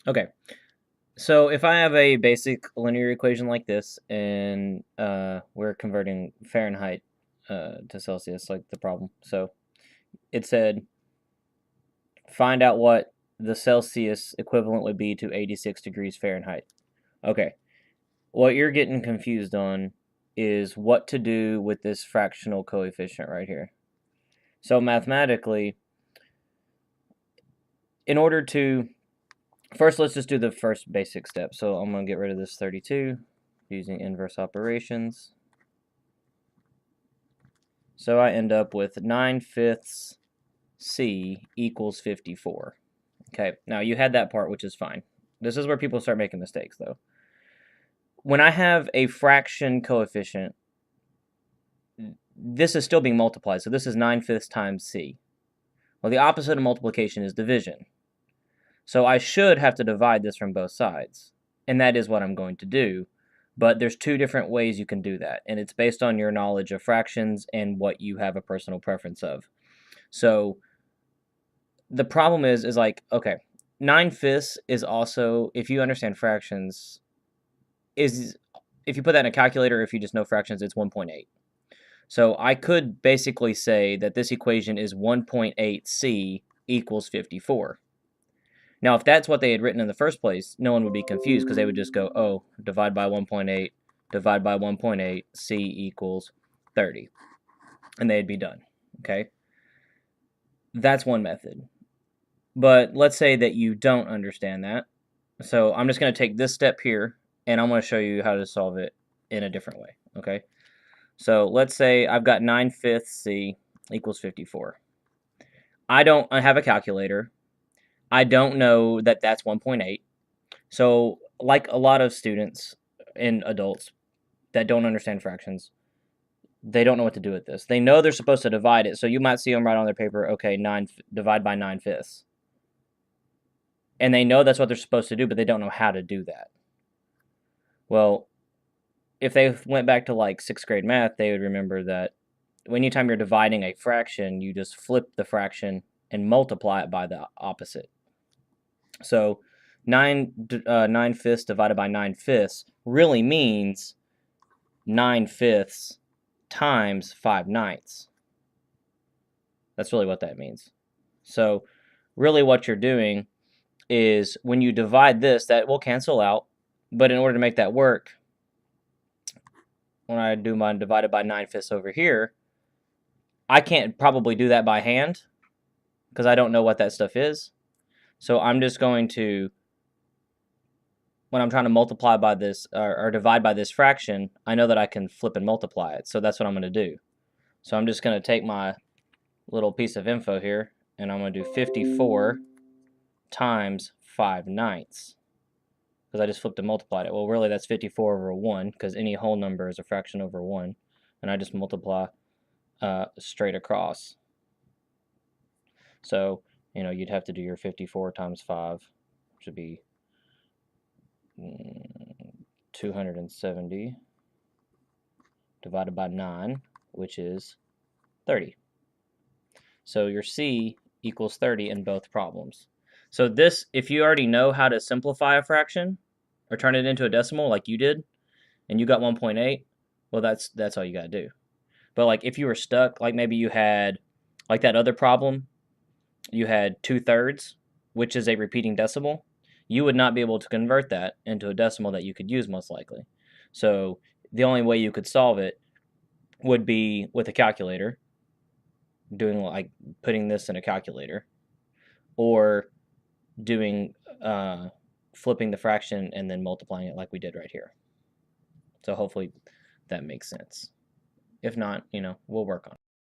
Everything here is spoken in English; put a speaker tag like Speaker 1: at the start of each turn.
Speaker 1: Okay, so if I have a basic linear equation like this, and we're converting Fahrenheit to Celsius, like the problem. So it said, find out what the Celsius equivalent would be to 86 degrees Fahrenheit. Okay, what you're getting confused on is what to do with this fractional coefficient right here. So mathematically, in order to, first let's just do the first basic step. So I'm going to get rid of this 32 using inverse operations. So I end up with 9/5 C equals 54. Okay, now you had that part, which is fine. This is where people start making mistakes, though. When I have a fraction coefficient, this is still being multiplied. So this is 9/5 times C. Well, the opposite of multiplication is division. So I should have to divide this from both sides. And that is what I'm going to do. But there's two different ways you can do that. And it's based on your knowledge of fractions and what you have a personal preference of. So the problem is like, okay, 9/5 is also, if you understand fractions, is if you put that in a calculator, if you just know fractions, it's 1.8. So I could basically say that this equation is 1.8c equals 54. Now, if that's what they had written in the first place, no one would be confused because they would just go, oh, divide by 1.8, divide by 1.8, c equals 30. And they'd be done, okay? That's one method. But let's say that you don't understand that. So I'm just going to take this step here, and I'm going to show you how to solve it in a different way, okay? So let's say I've got 9/5 C equals 54. I have a calculator. I don't know that that's 1.8. So like a lot of students and adults that don't understand fractions, they don't know what to do with this. They know they're supposed to divide it. So you might see them write on their paper, okay, divide by 9/5. And they know that's what they're supposed to do, but they don't know how to do that. Well, if they went back to like 6th grade math, they would remember that anytime you're dividing a fraction, you just flip the fraction and multiply it by the opposite. So 9/5 divided by 9/5 really means 9/5 times 5/9. That's really what that means. So really what you're doing is when you divide this, that will cancel out. But in order to make that work, when I do my divided by 9/5 over here, I can't probably do that by hand because I don't know what that stuff is. So I'm just going to, when I'm trying to multiply by this or divide by this fraction, I know that I can flip and multiply it. So that's what I'm going to do. So I'm just going to take my little piece of info here, and I'm going to do 54 times 5/9. Because I just flipped and multiplied it. Well, really, that's 54 over 1, because any whole number is a fraction over 1. And I just multiply straight across. So, you'd have to do your 54 times 5, which would be 270 divided by 9, which is 30. So your C equals 30 in both problems. So this, if you already know how to simplify a fraction or turn it into a decimal like you did, and you got 1.8, well, that's all you got to do. But like if you were stuck, like maybe you had, like that other problem, you had 2/3, which is a repeating decimal, you would not be able to convert that into a decimal that you could use most likely. So the only way you could solve it would be with a calculator, doing like putting this in a calculator, or doing flipping the fraction and then multiplying it like we did right here. So hopefully that makes sense. If not, we'll work on it.